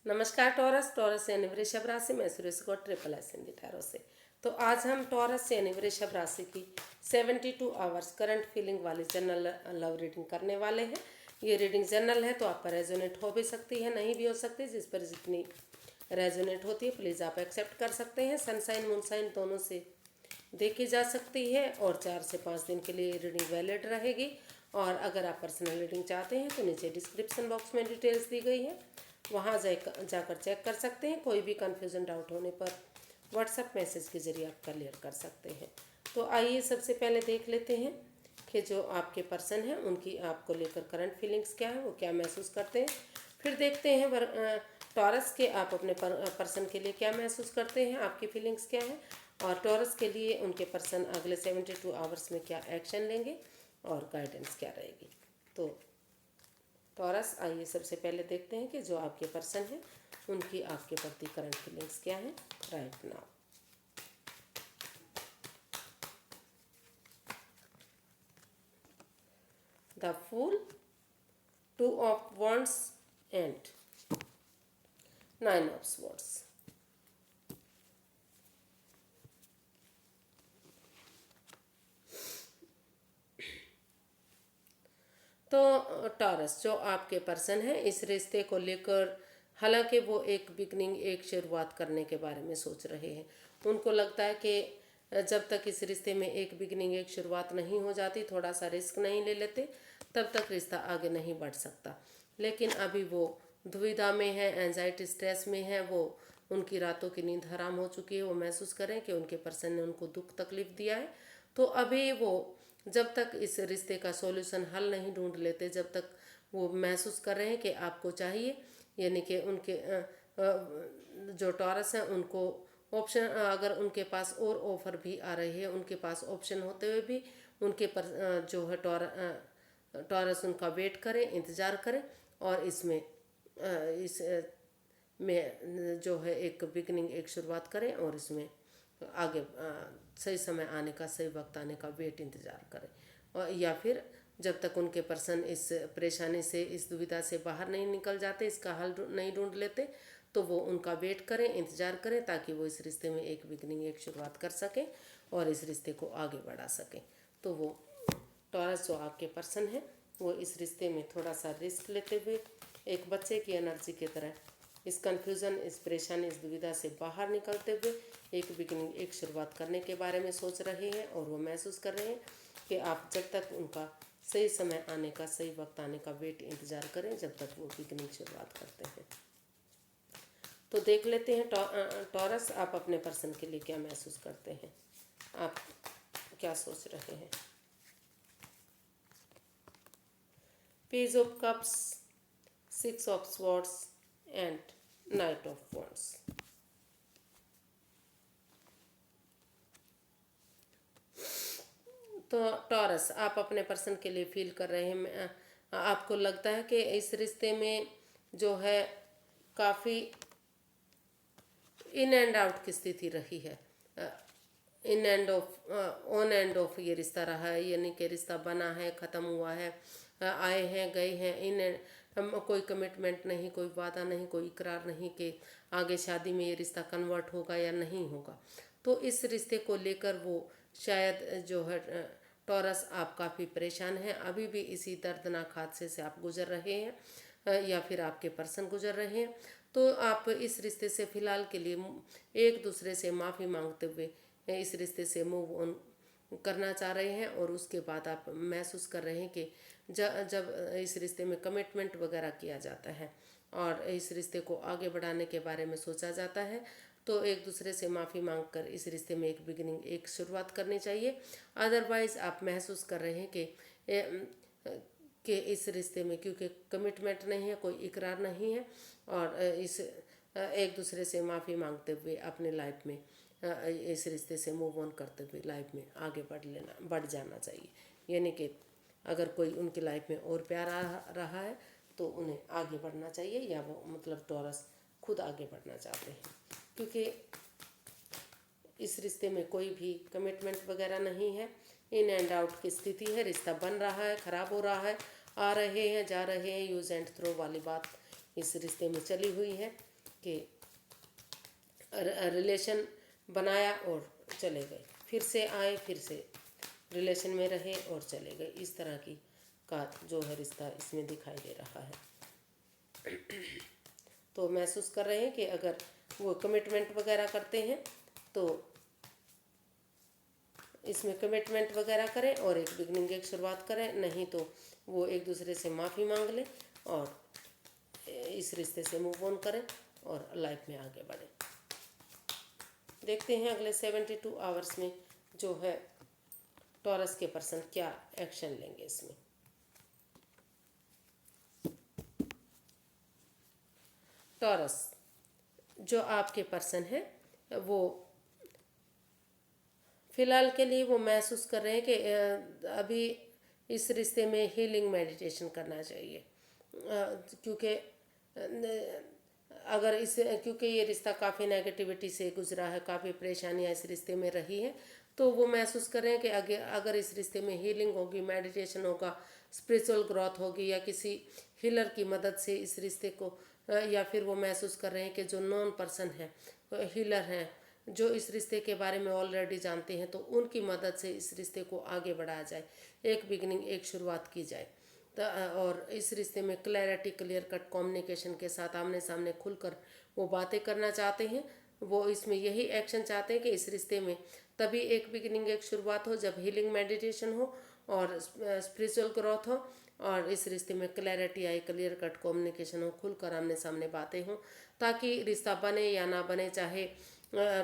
नमस्कार taurus. Taurus यानी वृषभ राशि में सुरेश को ट्रिपल एस हिंदी टैरो से। तो आज हम टॉरस यानी वृषभ राशि की 72 आवर्स करंट फीलिंग वाली जनरल लव रीडिंग करने वाले हैं। ये रीडिंग जनरल है तो आप पर रेजोनेट हो भी सकती है, नहीं भी हो सकती। जिस पर जितनी रेजोनेट होती है प्लीज़ आप एक्सेप्ट कर सकते हैं। सनसाइन मूनसाइन दोनों से देखी जा सकती है और 4 से 5 दिन के लिए रीडिंग वैलिड रहेगी। और अगर आप पर्सनल रीडिंग चाहते हैं तो नीचे डिस्क्रिप्शन बॉक्स में डिटेल्स दी गई है, वहाँ जाकर चेक कर सकते हैं। कोई भी कन्फ्यूज़न डाउट होने पर व्हाट्सएप मैसेज के ज़रिए आप क्लियर कर सकते हैं। तो आइए सबसे पहले देख लेते हैं कि जो आपके पर्सन हैं उनकी आपको लेकर करंट फीलिंग्स क्या है, वो क्या महसूस करते हैं। फिर देखते हैं टॉरस के आप अपने पर्सन के लिए क्या महसूस करते हैं, आपकी फीलिंग्स क्या है, और टॉरस के लिए उनके पर्सन अगले 72 आवर्स में क्या एक्शन लेंगे और गाइडेंस क्या रहेगी। तो टॉरस, आइए सबसे पहले देखते हैं कि जो आपके पर्सन हैं उनकी आपके प्रति करंट फीलिंग्स क्या हैं right now. The fool, 2 of wands and 9 of swords। तो टॉरस, जो आपके पर्सन है इस रिश्ते को लेकर हालांकि वो एक बिगनिंग, एक शुरुआत करने के बारे में सोच रहे हैं। उनको लगता है कि जब तक इस रिश्ते में एक बिगनिंग, एक शुरुआत नहीं हो जाती, थोड़ा सा रिस्क नहीं ले लेते, तब तक रिश्ता आगे नहीं बढ़ सकता। लेकिन अभी वो दुविधा में है, एंजाइटी स्ट्रेस में है। वो उनकी रातों की नींद हराम हो चुकी है। वो महसूस करें कि उनके पर्सन ने उनको दुख तकलीफ दिया है। तो अभी वो जब तक इस रिश्ते का सॉल्यूशन हल नहीं ढूंढ लेते, जब तक वो महसूस कर रहे हैं कि आपको चाहिए, यानी कि उनके जो टॉरस हैं उनको ऑप्शन, अगर उनके पास और ऑफर भी आ रही है, उनके पास ऑप्शन होते हुए भी उनके पर जो है टॉरस उनका वेट करें, इंतज़ार करें। और इसमें इस में जो है एक बिगनिंग, एक शुरुआत करें और इसमें आगे सही समय आने का, सही वक्त आने का वेट इंतज़ार करें। और या फिर जब तक उनके पर्सन इस परेशानी से, इस दुविधा से बाहर नहीं निकल जाते, इसका हल नहीं ढूंढ लेते, तो वो उनका वेट करें, इंतज़ार करें, ताकि वो इस रिश्ते में एक बिगनिंग, एक शुरुआत कर सकें और इस रिश्ते को आगे बढ़ा सकें। तो वो टॉरस, जो आपके पर्सन है, वो इस रिश्ते में थोड़ा सा रिस्क लेते हुए एक बच्चे की एनर्जी की तरह इस कन्फ्यूज़न, इस परेशानी, इस दुविधा से बाहर निकलते हुए एक बिगिनिंग, एक शुरुआत करने के बारे में सोच रहे हैं। और वो महसूस कर रहे हैं कि आप जब तक उनका सही समय आने का, सही वक्त आने का वेट इंतज़ार करें, जब तक वो बिगिनिंग शुरुआत करते हैं। तो देख लेते हैं टॉरस, आप अपने पर्सन के लिए क्या महसूस करते हैं, आप क्या सोच रहे हैं। Page of cups, 6 of swords and night of wands। तो टॉरस, आप अपने पर्सन के लिए फील कर रहे हैं, आपको लगता है कि इस रिश्ते में जो है काफ़ी इन एंड आउट की स्थिति रही है। In end of, on end of ये रिश्ता रहा है, यानी कि रिश्ता बना है, ख़त्म हुआ है, आए हैं गए हैं। इन एंड कोई कमिटमेंट नहीं, कोई वादा नहीं, कोई इकरार नहीं कि आगे शादी में ये रिश्ता कन्वर्ट होगा या नहीं होगा। तो इस रिश्ते को लेकर वो शायद जो है टॉरस, आप काफ़ी परेशान हैं। अभी भी इसी दर्दनाक हादसे से आप गुजर रहे हैं या फिर आपके पर्सन गुजर रहे हैं। तो आप इस रिश्ते से फ़िलहाल के लिए एक दूसरे से माफ़ी मांगते हुए इस रिश्ते से मूव ऑन करना चाह रहे हैं। और उसके बाद आप महसूस कर रहे हैं कि जब इस रिश्ते में कमिटमेंट वगैरह किया जाता है और इस रिश्ते को आगे बढ़ाने के बारे में सोचा जाता है, तो एक दूसरे से माफ़ी मांगकर इस रिश्ते में एक बिगिनिंग, एक शुरुआत करनी चाहिए। अदरवाइज़ आप महसूस कर रहे हैं कि इस रिश्ते में क्योंकि कमिटमेंट नहीं है, कोई इकरार नहीं है, और इस एक दूसरे से माफ़ी मांगते हुए अपने लाइफ में इस रिश्ते से मूव ऑन करते हुए लाइफ में आगे बढ़ जाना चाहिए। यानी कि अगर कोई उनकी लाइफ में और प्यार आ रहा है तो उन्हें आगे बढ़ना चाहिए, या वो मतलब टॉरस खुद आगे बढ़ना चाहते हैं, क्योंकि इस रिश्ते में कोई भी कमिटमेंट वगैरह नहीं है। इन एंड आउट की स्थिति है, रिश्ता बन रहा है, ख़राब हो रहा है, आ रहे हैं जा रहे हैं, यूज़ एंड थ्रो वाली बात इस रिश्ते में चली हुई है। कि रिलेशन बनाया और चले गए, फिर से आए, फिर से रिलेशन में रहे और चले गए, इस तरह की का जो है रिश्ता इसमें दिखाई दे रहा है। तो महसूस कर रहे हैं कि अगर वो कमिटमेंट वगैरह करते हैं तो इसमें कमिटमेंट वगैरह करें और एक बिगनिंग, एक शुरुआत करें, नहीं तो वो एक दूसरे से माफ़ी मांग लें और इस रिश्ते से मूव ऑन करें और लाइफ में आगे बढ़ें। देखते हैं अगले 72 आवर्स में जो है टॉरस के पर्सन क्या एक्शन लेंगे इसमें। टॉरस, जो आपके पर्सन है वो फिलहाल के लिए वो महसूस कर रहे हैं कि अभी इस रिश्ते में हीलिंग मेडिटेशन करना चाहिए, क्योंकि अगर इस क्योंकि ये रिश्ता काफ़ी नेगेटिविटी से गुजरा है, काफ़ी परेशानियां इस रिश्ते में रही हैं, तो वो महसूस कर रहे हैं कि अगर इस रिश्ते में हीलिंग होगी, मेडिटेशन होगा, स्पिरिचुअल ग्रोथ होगी या किसी हीलर की मदद से इस रिश्ते को, या फिर वो महसूस कर रहे हैं कि जो नॉन पर्सन है, हीलर हैं, जो इस रिश्ते के बारे में ऑलरेडी जानते हैं, तो उनकी मदद से इस रिश्ते को आगे बढ़ाया जाए, एक बिगनिंग, एक शुरुआत की जाए। और इस रिश्ते में क्लैरिटी, क्लियर कट कम्युनिकेशन के साथ आमने सामने खुलकर वो बातें करना चाहते हैं। वो इसमें यही एक्शन चाहते हैं कि इस रिश्ते में तभी एक बिगिनिंग, एक शुरुआत हो जब हीलिंग मेडिटेशन हो और स्पिरिचुअल ग्रोथ हो और इस रिश्ते में क्लैरिटी आए, क्लियर कट कम्युनिकेशन हो, खुलकर आमने सामने बातें हों, ताकि रिश्ता बने या ना बने, चाहे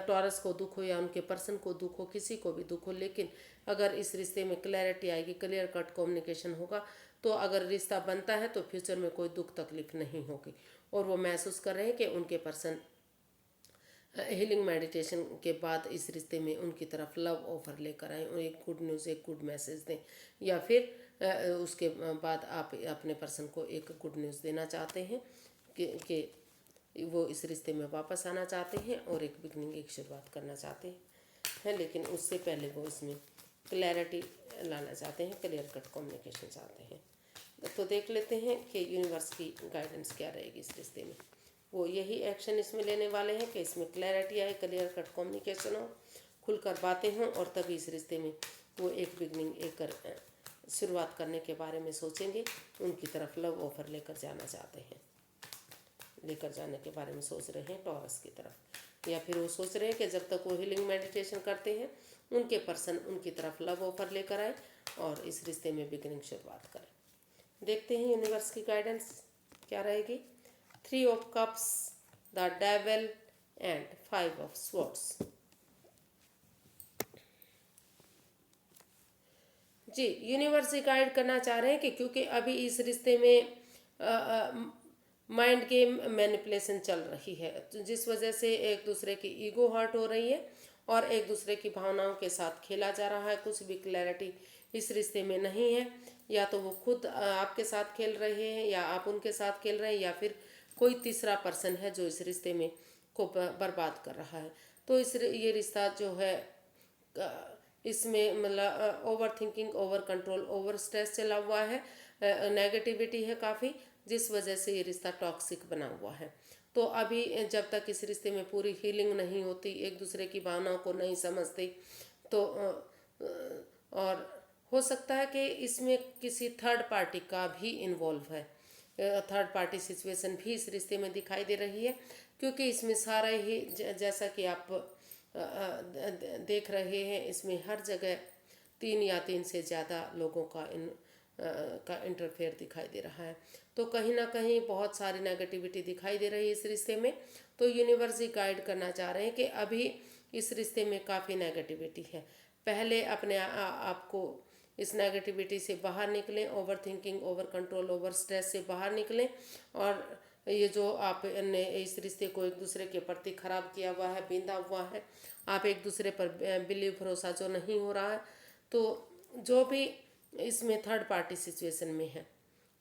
टॉरस को दुख हो या उनके पर्सन को दुख हो, किसी को भी दुख हो, लेकिन अगर इस रिश्ते में क्लैरिटी आएगी, क्लियर कट कम्युनिकेशन होगा, तो अगर रिश्ता बनता है तो फ्यूचर में कोई दुख तकलीफ नहीं होगी। और वो महसूस कर रहे हैं कि उनके पर्सन हीलिंग मेडिटेशन के बाद इस रिश्ते में उनकी तरफ लव ऑफर लेकर आए, एक गुड न्यूज़, एक गुड मैसेज दें, या फिर उसके बाद आप अपने पर्सन को एक गुड न्यूज़ देना चाहते हैं कि वो इस रिश्ते में वापस आना चाहते हैं और एक बिगनिंग, एक शुरुआत करना चाहते हैं, लेकिन उससे पहले वो इसमें क्लैरिटी लाना चाहते हैं, क्लियर कट कम्युनिकेशन चाहते हैं। तो देख लेते हैं कि यूनिवर्स की गाइडेंस क्या रहेगी इस रिश्ते में। वो यही एक्शन इसमें लेने वाले हैं कि इसमें क्लैरिटी आए, क्लियर कट कम्युनिकेशन हो, खुलकर बातें हों, और तभी इस रिश्ते में वो एक बिगनिंग, एक शुरुआत करने के बारे में सोचेंगे, उनकी तरफ लव ऑफर लेकर जाना चाहते हैं, लेकर जाने के बारे में सोच रहे हैं टॉरस की तरफ, या फिर वो सोच रहे हैं कि जब तक वो हीलिंग मेडिटेशन करते हैं उनके पर्सन उनकी तरफ लव ऑफर लेकर आए और इस रिश्ते में बिगिनिंग, शुरुआत करें। देखते हैं यूनिवर्स की गाइडेंस क्या रहेगी। 3 of cups, the devil and 5 of swords. जी, यूनिवर्स गाइड करना चाह रहे हैं कि क्योंकि अभी इस रिश्ते में माइंड गेम मैनिपुलेशन चल रही है, तो जिस वजह से एक दूसरे की ईगो हर्ट हो रही है और एक दूसरे की भावनाओं के साथ खेला जा रहा है। कुछ भी क्लैरिटी इस रिश्ते में नहीं है, या तो वो खुद आपके साथ खेल रहे हैं या आप उनके साथ खेल रहे हैं, या फिर कोई तीसरा पर्सन है जो इस रिश्ते में को बर्बाद कर रहा है। तो ये रिश्ता जो है इसमें मतलब over thinking, over control, over stress चला हुआ है, नेगेटिविटी है काफ़ी, जिस वजह से ये रिश्ता टॉक्सिक बना हुआ है। तो अभी जब तक इस रिश्ते में पूरी हीलिंग नहीं होती, एक दूसरे की भावनाओं को नहीं समझते, तो और हो सकता है कि इसमें किसी थर्ड पार्टी का भी इन्वॉल्व है, थर्ड पार्टी सिचुएशन भी इस रिश्ते में दिखाई दे रही है, क्योंकि इसमें सारा ही जैसा कि आप देख रहे हैं, इसमें हर जगह 3 या 3 से ज़्यादा लोगों का इंटरफेयर दिखाई दे रहा है। तो कहीं ना कहीं बहुत सारी नेगेटिविटी दिखाई दे रही है इस रिश्ते में। तो यूनिवर्स ही गाइड करना चाह रहे हैं कि अभी इस रिश्ते में काफ़ी नेगेटिविटी है, पहले अपने आप को इस नेगेटिविटी से बाहर निकलें, over thinking, over control, over stress से बाहर निकलें, और ये जो आपने इस रिश्ते को एक दूसरे के प्रति खराब किया हुआ है, बिंधा हुआ है, आप एक दूसरे पर बिलीव, भरोसा जो नहीं हो रहा है, तो जो भी इसमें थर्ड पार्टी सिचुएशन में है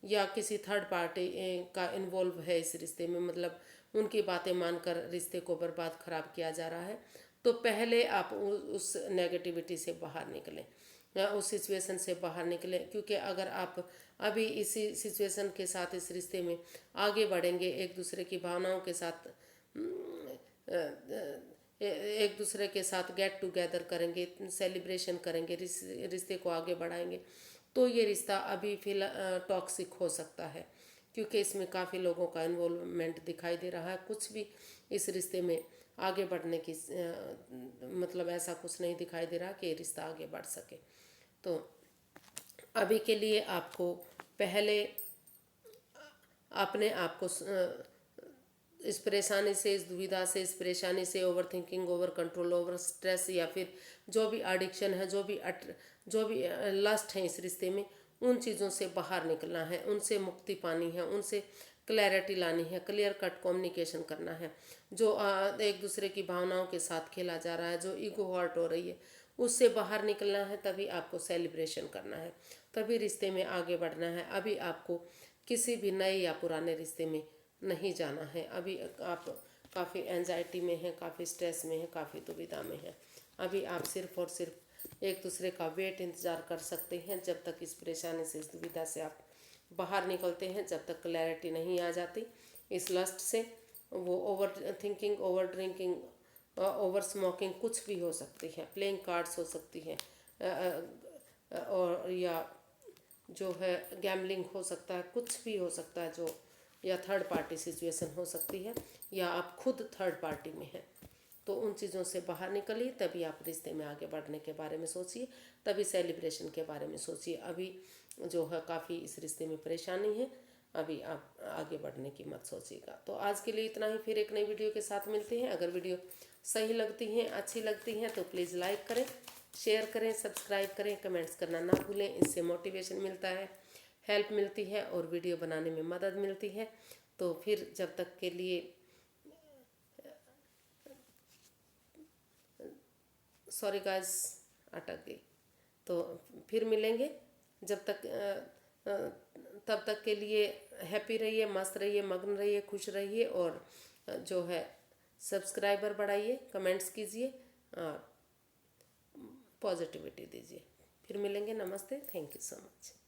या किसी थर्ड पार्टी का इन्वॉल्व है इस रिश्ते में, मतलब उनकी बातें मानकर रिश्ते को बर्बाद खराब किया जा रहा है, तो पहले आप उस नेगेटिविटी से बाहर निकलें, उस सिचुएशन से बाहर निकलें, क्योंकि अगर आप अभी इसी सिचुएशन के साथ इस रिश्ते में आगे बढ़ेंगे, एक दूसरे की भावनाओं के साथ एक दूसरे के साथ गेट टुगेदर करेंगे, सेलिब्रेशन करेंगे, रिश्ते को आगे बढ़ाएंगे, तो ये रिश्ता अभी फिलहाल टॉक्सिक हो सकता है, क्योंकि इसमें काफ़ी लोगों का इन्वॉल्वमेंट दिखाई दे रहा है। कुछ भी इस रिश्ते में आगे बढ़ने की मतलब ऐसा कुछ नहीं दिखाई दे रहा कि ये रिश्ता आगे बढ़ सके। तो अभी के लिए आपको पहले अपने आप को इस परेशानी से, इस दुविधा से, इस परेशानी से, over thinking, over control, over stress, या फिर जो भी एडिक्शन है, जो भी लस्ट है इस रिश्ते में, उन चीज़ों से बाहर निकलना है, उनसे मुक्ति पानी है, उनसे क्लैरिटी लानी है, क्लियर कट कम्युनिकेशन करना है। जो एक दूसरे की भावनाओं के साथ खेला जा रहा है, जो ईगो हर्ट हो रही है, उससे बाहर निकलना है। तभी आपको सेलिब्रेशन करना है, तभी रिश्ते में आगे बढ़ना है। अभी आपको किसी भी नए या पुराने रिश्ते में नहीं जाना है। अभी आप काफ़ी एंजाइटी में हैं, काफ़ी स्ट्रेस में हैं, काफ़ी दुविधा में हैं। अभी आप सिर्फ और सिर्फ एक दूसरे का वेट इंतज़ार कर सकते हैं, जब तक इस परेशानी से, इस दुविधा से आप बाहर निकलते हैं, जब तक क्लैरिटी नहीं आ जाती इस लस्ट से। वो over thinking, over drinking, over smoking कुछ भी हो सकती है, प्लेइंग कार्ड्स हो सकती है, और या जो है गैम्बलिंग हो सकता है, कुछ भी हो सकता है जो, या थर्ड पार्टी सिचुएशन हो सकती है, या आप खुद थर्ड पार्टी में हैं। तो उन चीज़ों से बाहर निकलिए, तभी आप रिश्ते में आगे बढ़ने के बारे में सोचिए, तभी सेलिब्रेशन के बारे में सोचिए। अभी जो है काफ़ी इस रिश्ते में परेशानी है, अभी आप आगे बढ़ने की मत सोचिएगा। तो आज के लिए इतना ही, फिर एक नई वीडियो के साथ मिलते हैं। अगर वीडियो सही लगती हैं, अच्छी लगती हैं, तो प्लीज़ लाइक करें, शेयर करें, सब्सक्राइब करें, कमेंट्स करना ना भूलें। इससे मोटिवेशन मिलता है, हेल्प मिलती है, और वीडियो बनाने में मदद मिलती है। तो फिर जब तक के लिए, सॉरी गाइस, अटक गई। तो फिर मिलेंगे, जब तक तब तक के लिए हैप्पी रहिए, मस्त रहिए, मग्न रहिए, खुश रहिए, और जो है सब्सक्राइबर बढ़ाइए, कमेंट्स कीजिए, पॉजिटिविटी दीजिए। फिर मिलेंगे। नमस्ते, थैंक यू सो मच।